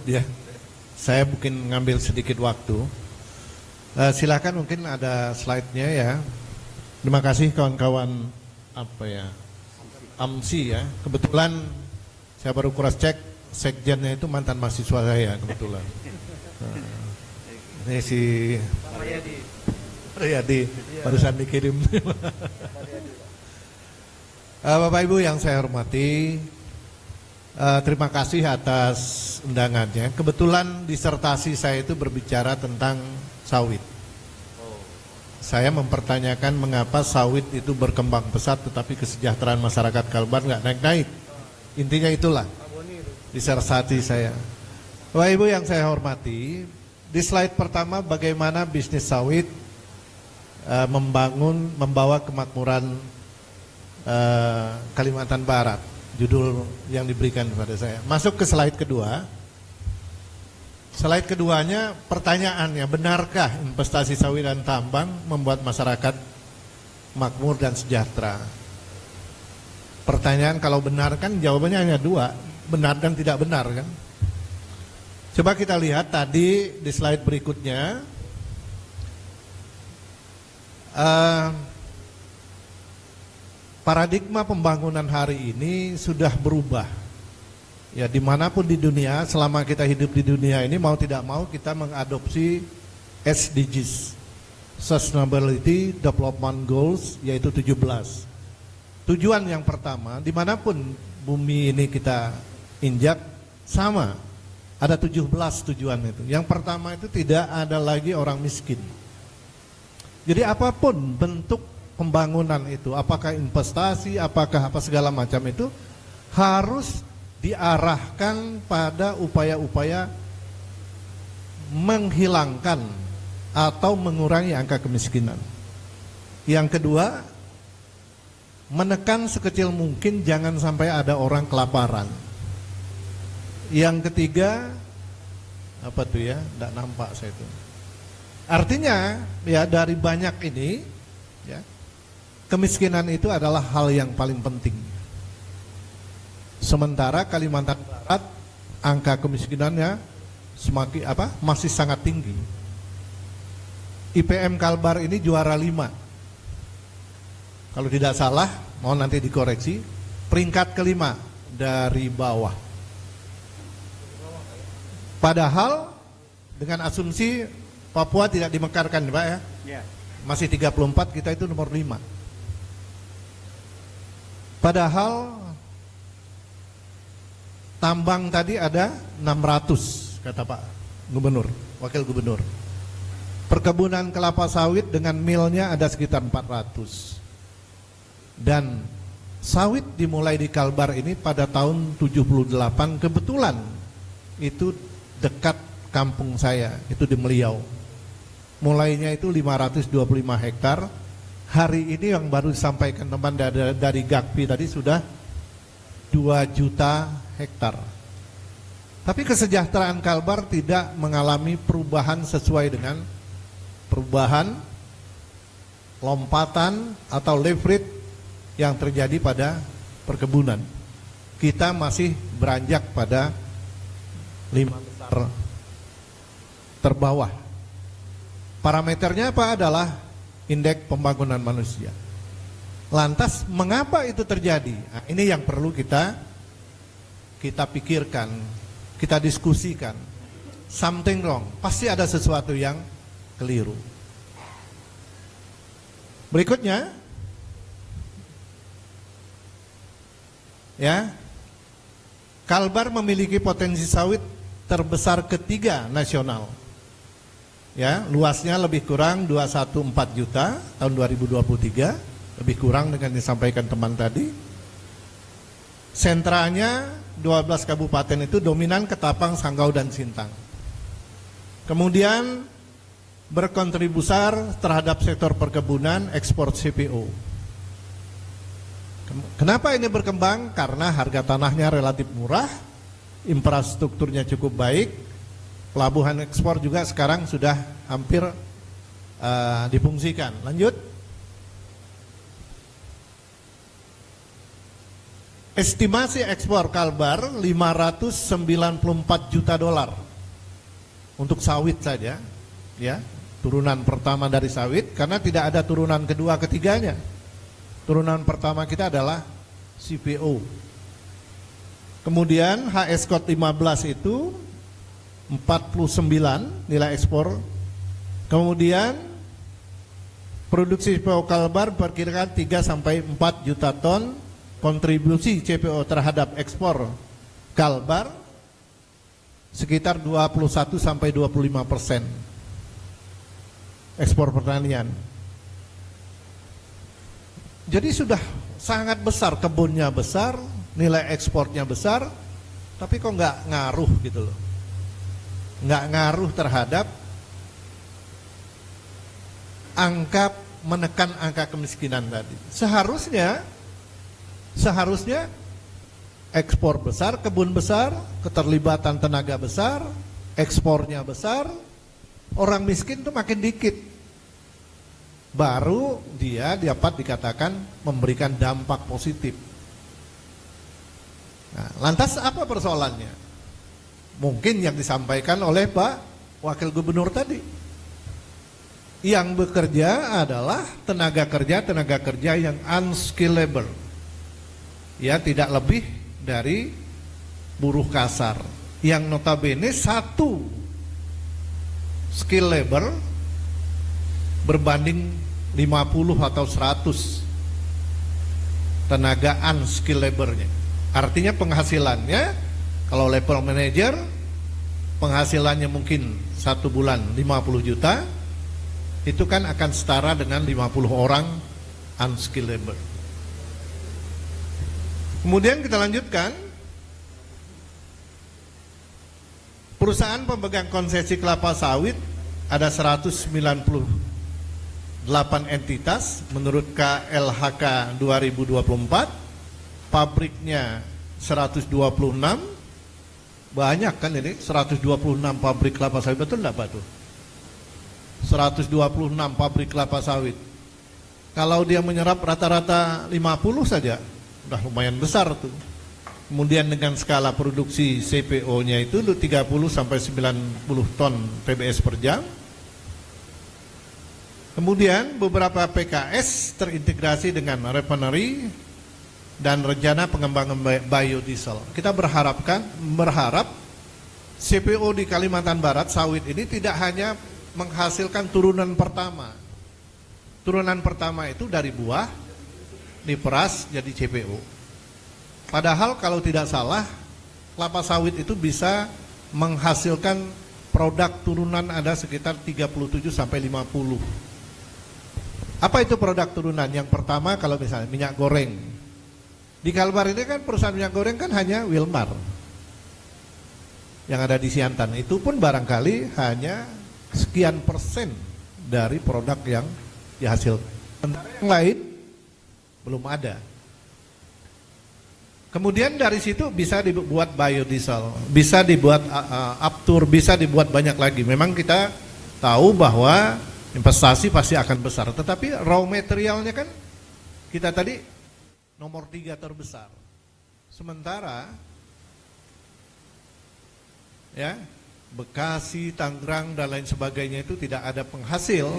Ya, saya mungkin ngambil sedikit waktu. Silakan mungkin ada slide-nya ya. Terima kasih kawan-kawan AMSI ya. Kebetulan saya baru cross check sekjennya itu mantan mahasiswa saya kebetulan. Ini si Riyadi barusan dikirim. Bapak Ibu yang saya hormati, terima kasih atas undangannya. Kebetulan disertasi saya itu berbicara tentang sawit. Saya mempertanyakan mengapa sawit itu berkembang pesat tetapi kesejahteraan masyarakat Kalbar nggak naik-naik. Intinya itulah disertasi saya. Bapak Ibu yang saya hormati, di slide pertama bagaimana bisnis sawit membawa kemakmuran Kalimantan Barat. Judul yang diberikan kepada saya. Masuk ke slide kedua. Slide keduanya pertanyaannya, benarkah investasi sawit dan tambang membuat masyarakat makmur dan sejahtera? Pertanyaan kalau benar kan jawabannya hanya dua, benar dan tidak benar kan. Coba kita lihat tadi di slide berikutnya. Paradigma pembangunan hari ini sudah berubah. Ya, dimanapun di dunia, selama kita hidup di dunia ini, mau tidak mau kita mengadopsi SDGs, Sustainability Development Goals, yaitu 17. Tujuan yang pertama, dimanapun bumi ini kita injak, sama. Ada 17 tujuan itu. Yang pertama itu tidak ada lagi orang miskin. Jadi apapun bentuk pembangunan itu, apakah investasi, apakah apa segala macam itu harus diarahkan pada upaya-upaya menghilangkan atau mengurangi angka kemiskinan. Yang kedua, menekan sekecil mungkin jangan sampai ada orang kelaparan. Yang ketiga, apa tuh ya? Enggak nampak saya itu. Artinya ya dari banyak ini ya, kemiskinan itu adalah hal yang paling penting. Sementara Kalimantan Barat angka kemiskinannya masih sangat tinggi. IPM Kalbar ini juara 5. Kalau tidak salah, mau nanti dikoreksi, peringkat kelima dari bawah. Padahal dengan asumsi Papua tidak dimekarkan, Pak ya. Masih 34, kita itu nomor 5. Padahal tambang tadi ada 600 kata Pak Gubernur, Wakil Gubernur. Perkebunan kelapa sawit dengan milnya ada sekitar 400. Dan sawit dimulai di Kalbar ini pada tahun 78, kebetulan itu dekat kampung saya, itu di Meliau. Mulainya itu 525 hektar. Hari ini yang baru disampaikan teman dari GAKPI tadi sudah 2 juta hektar. Tapi kesejahteraan Kalbar tidak mengalami perubahan sesuai dengan perubahan lompatan atau leverage yang terjadi pada perkebunan. Kita masih beranjak pada 5 besar terbawah. Parameternya apa adalah indeks pembangunan manusia. Lantas mengapa itu terjadi? Nah, ini yang perlu kita pikirkan, kita diskusikan. Something wrong, pasti ada sesuatu yang keliru. Berikutnya, ya, Kalbar memiliki potensi sawit terbesar ketiga nasional. Ya, luasnya lebih kurang 214 juta tahun 2023, lebih kurang dengan disampaikan teman tadi. Sentranya 12 kabupaten itu dominan Ketapang, Sanggau, dan Sintang. Kemudian berkontribusi besar terhadap sektor perkebunan, ekspor CPO. Kenapa ini berkembang? Karena harga tanahnya relatif murah, infrastrukturnya cukup baik, pelabuhan ekspor juga sekarang sudah hampir difungsikan. Lanjut. Estimasi ekspor Kalbar 594 juta dolar untuk sawit saja, ya, turunan pertama dari sawit, karena tidak ada turunan kedua ketiganya. Turunan pertama kita adalah CPO. Kemudian HS Code 15 itu 49 nilai ekspor. Kemudian produksi CPO Kalbar perkirakan 3 sampai 4 juta ton. Kontribusi CPO terhadap ekspor Kalbar sekitar 21 sampai 25% ekspor pertanian. Jadi sudah sangat besar, kebunnya besar, nilai ekspornya besar, tapi kok nggak ngaruh gitu loh. Nggak ngaruh terhadap angka, menekan angka kemiskinan tadi. Seharusnya ekspor besar, kebun besar, keterlibatan tenaga besar, ekspornya besar, orang miskin itu makin dikit. Baru dia dapat dikatakan memberikan dampak positif. Nah, lantas apa persoalannya? Mungkin yang disampaikan oleh Pak Wakil Gubernur tadi. Yang bekerja adalah tenaga kerja yang unskillable. Ya, tidak lebih dari buruh kasar. Yang notabene satu skill labor berbanding 50 atau 100 tenaga unskilled labornya. Artinya penghasilannya, kalau level manager penghasilannya mungkin 1 bulan 50 juta, itu kan akan setara dengan 50 orang unskilled labor. Kemudian kita lanjutkan, perusahaan pemegang konsesi kelapa sawit ada 198 entitas menurut KLHK 2024, pabriknya 126, banyak kan ini, 126 pabrik kelapa sawit, betul enggak Pak tuh? 126 pabrik kelapa sawit. Kalau dia menyerap rata-rata 50 saja, udah lumayan besar tuh. Kemudian dengan skala produksi CPO-nya itu 30 sampai 90 ton PBS per jam. Kemudian beberapa PKS terintegrasi dengan refinery dan rencana pengembangan biodiesel. Kita berharap CPO di Kalimantan Barat sawit ini tidak hanya menghasilkan turunan pertama. Turunan pertama itu dari buah diperas jadi CPO. Padahal kalau tidak salah, kelapa sawit itu bisa menghasilkan produk turunan ada sekitar 37 sampai 50. Apa itu produk turunan? Yang pertama kalau misalnya minyak goreng. Di Kalbar ini kan perusahaan minyak goreng kan hanya Wilmar yang ada di Siantan. Itu pun barangkali hanya sekian persen dari produk yang dihasilkan. Sementara yang lain belum ada. Kemudian dari situ bisa dibuat biodiesel, bisa dibuat Aptur, bisa dibuat banyak lagi. Memang kita tahu bahwa investasi pasti akan besar, tetapi raw materialnya kan kita tadi nomor 3 terbesar. Sementara ya Bekasi, Tangerang dan lain sebagainya itu tidak ada penghasil.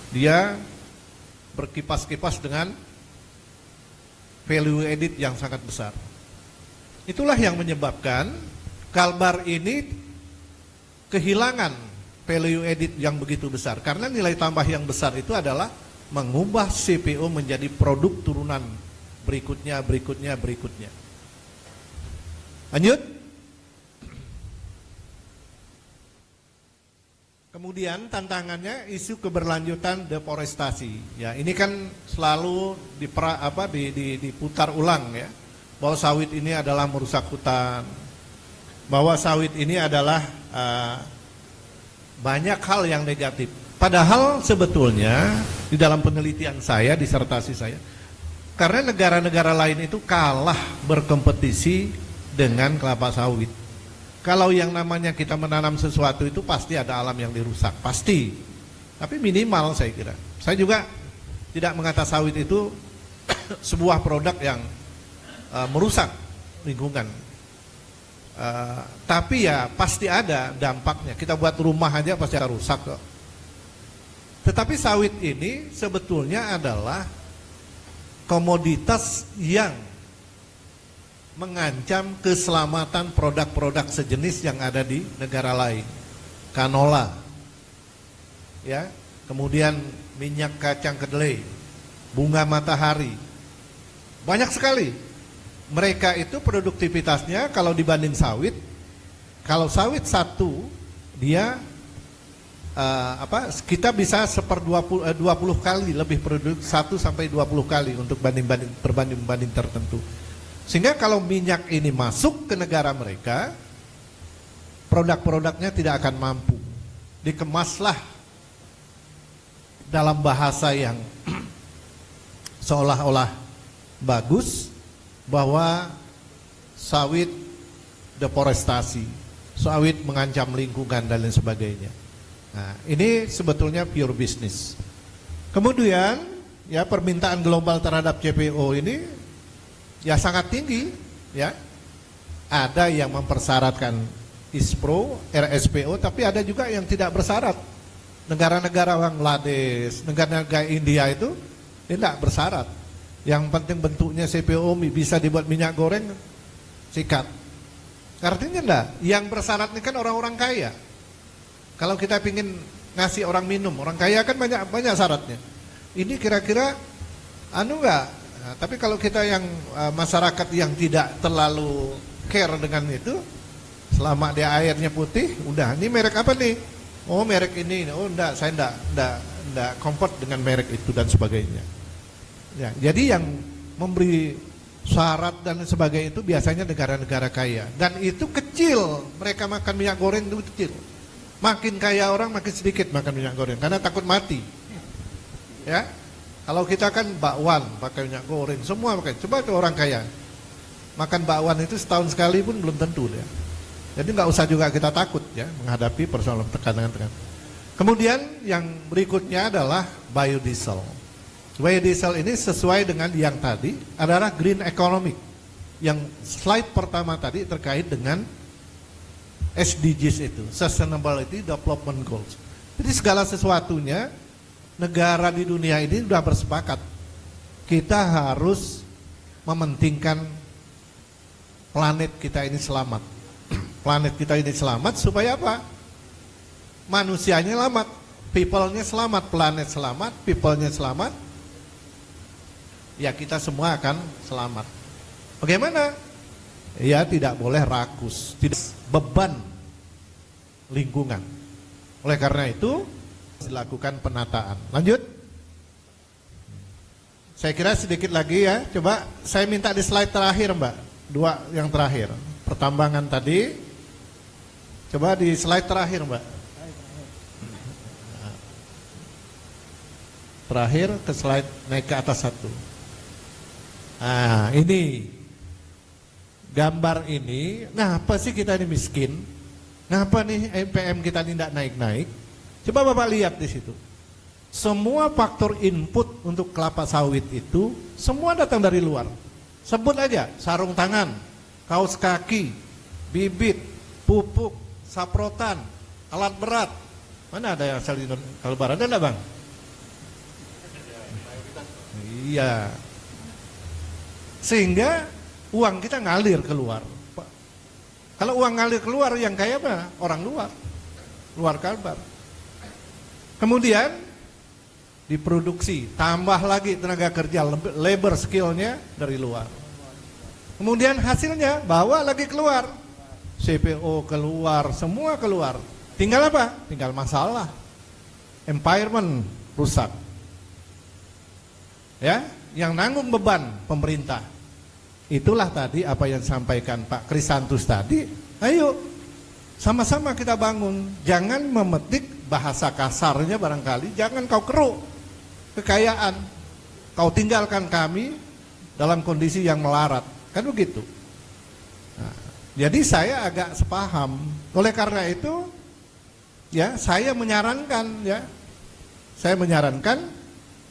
Dia berkipas-kipas dengan value added yang sangat besar. Itulah yang menyebabkan Kalbar ini kehilangan value added yang begitu besar. Karena nilai tambah yang besar itu adalah mengubah CPO menjadi produk turunan berikutnya. Lanjut. Kemudian tantangannya isu keberlanjutan deforestasi. Ya, ini kan selalu diputar ulang ya, bahwa sawit ini adalah merusak hutan, bahwa sawit ini adalah banyak hal yang negatif. Padahal sebetulnya di dalam penelitian saya, disertasi saya, karena negara-negara lain itu kalah berkompetisi dengan kelapa sawit. Kalau yang namanya kita menanam sesuatu itu pasti ada alam yang dirusak, pasti. Tapi minimal saya kira. Saya juga tidak mengatakan sawit itu sebuah produk yang merusak lingkungan. Tapi ya pasti ada dampaknya. Kita buat rumah aja pasti akan rusak kok. Tetapi sawit ini sebetulnya adalah komoditas yang mengancam keselamatan produk-produk sejenis yang ada di negara lain. Canola, ya, kemudian minyak kacang kedelai, bunga matahari, banyak sekali. Mereka itu produktivitasnya kalau dibanding sawit, kalau sawit satu dia kita bisa 20 kali lebih produk 1 sampai 20 kali untuk perbanding tertentu. Sehingga kalau minyak ini masuk ke negara mereka, produk-produknya tidak akan mampu. Dikemaslah dalam bahasa yang seolah-olah bagus, bahwa sawit deforestasi, sawit mengancam lingkungan dan lain sebagainya. Nah, ini sebetulnya pure business. Kemudian ya permintaan global terhadap CPO ini ya sangat tinggi, ya. Ada yang mempersyaratkan ISPRO, RSPO, tapi ada juga yang tidak bersyarat. Negara-negara Bangladesh, negara-negara India itu tidak bersyarat. Yang penting bentuknya CPO bisa dibuat minyak goreng, sikat. Artinya enggak, yang bersyarat ini kan orang-orang kaya. Kalau kita ingin ngasih orang minum, orang kaya kan banyak syaratnya. Ini kira-kira enggak. Nah, tapi kalau kita yang masyarakat yang tidak terlalu care dengan itu, selama dia airnya putih, udah, ini merek apa nih? Oh, merek ini. Oh, enggak, saya enggak comfort dengan merek itu dan sebagainya. Ya, jadi yang memberi syarat dan sebagainya itu biasanya negara-negara kaya, dan itu kecil. Mereka makan minyak goreng itu kecil. Makin kaya orang makin sedikit makan minyak goreng karena takut mati. Ya, kalau kita kan bakwan pakai minyak goreng, semua pakai. Coba tuh orang kaya makan bakwan itu setahun sekali pun belum tentu ya. Jadi nggak usah juga kita takut ya menghadapi persoalan tekanan. Kemudian yang berikutnya adalah biodiesel. Biodiesel ini sesuai dengan yang tadi adalah green economic. Yang slide pertama tadi terkait dengan SDGs itu, Sustainability Development Goals. Jadi segala sesuatunya negara di dunia ini sudah bersepakat. Kita harus mementingkan planet kita ini selamat. Planet kita ini selamat supaya apa? Manusianya selamat, people-nya selamat, planet selamat, people-nya selamat. Ya kita semua akan selamat. Bagaimana? Ya tidak boleh rakus, tidak beban lingkungan. Oleh karena itu dilakukan penataan. Lanjut. Saya kira sedikit lagi ya. Coba saya minta di slide terakhir Mbak. 2 yang terakhir. Pertambangan tadi. Coba di slide terakhir Mbak. Terakhir ke slide naik ke atas 1. Nah ini gambar ini, ngapa sih kita ini miskin? Ngapa nih NPM kita tidak naik-naik? Coba Bapak lihat di situ. Semua faktor input untuk kelapa sawit itu semua datang dari luar. Sebut aja, sarung tangan, kaos kaki, bibit, pupuk, saprotan, alat berat. Mana ada yang asal di Kalbar? Ada enggak Bang? Iya. Sehingga uang kita ngalir keluar. Kalau uang ngalir keluar, yang kaya apa? Orang luar Kalbar. Kemudian diproduksi, tambah lagi tenaga kerja, labor skillnya dari luar. Kemudian hasilnya bawa lagi keluar, CPO keluar, semua keluar. Tinggal apa? Tinggal masalah, environment rusak. Ya, yang nanggung beban pemerintah. Itulah tadi apa yang disampaikan Pak Krisantus tadi. Ayo sama-sama kita bangun. Jangan memetik bahasa kasarnya barangkali. Jangan kau keruk kekayaan. Kau tinggalkan kami dalam kondisi yang melarat. Kan begitu. Nah, jadi saya agak sepaham. Oleh karena itu, ya saya menyarankan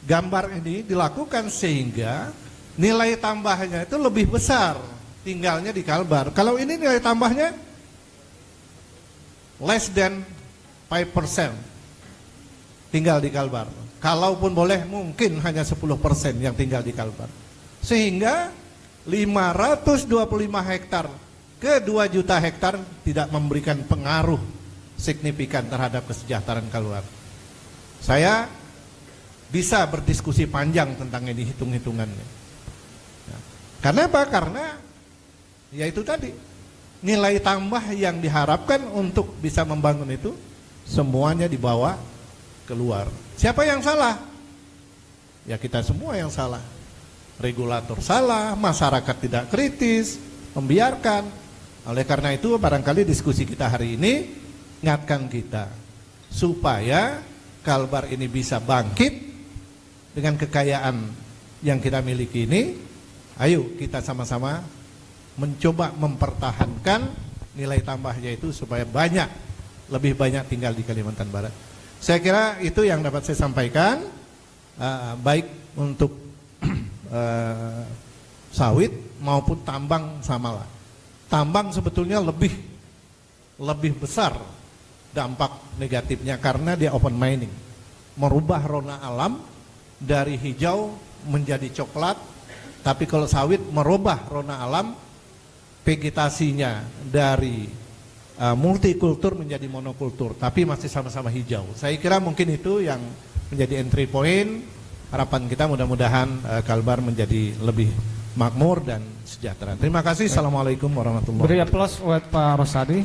gambar ini dilakukan sehingga nilai tambahnya itu lebih besar tinggalnya di Kalbar. Kalau ini nilai tambahnya less than 5% tinggal di Kalbar. Kalaupun boleh mungkin hanya 10% yang tinggal di Kalbar. Sehingga 525 hektar ke 2 juta hektar tidak memberikan pengaruh signifikan terhadap kesejahteraan Kalbar. Saya bisa berdiskusi panjang tentang ini hitung-hitungannya. Karena apa? Karena ya itu tadi, nilai tambah yang diharapkan untuk bisa membangun itu semuanya dibawa keluar. Siapa yang salah? Ya kita semua yang salah. Regulator salah, masyarakat tidak kritis, membiarkan. Oleh karena itu barangkali diskusi kita hari ini ingatkan kita supaya Kalbar ini bisa bangkit dengan kekayaan yang kita miliki ini. Ayo kita sama-sama mencoba mempertahankan nilai tambahnya itu supaya lebih banyak tinggal di Kalimantan Barat. Saya kira itu yang dapat saya sampaikan, baik untuk sawit maupun tambang samalah. Tambang sebetulnya lebih besar dampak negatifnya karena dia open mining, merubah rona alam dari hijau menjadi coklat. Tapi kalau sawit merubah rona alam, vegetasinya dari multikultur menjadi monokultur, tapi masih sama-sama hijau. Saya kira mungkin itu yang menjadi entry point. Harapan kita mudah-mudahan Kalbar menjadi lebih makmur dan sejahtera. Terima kasih. Assalamualaikum warahmatullahi wabarakatuh. Beri aplaus buat Pak Rosadi.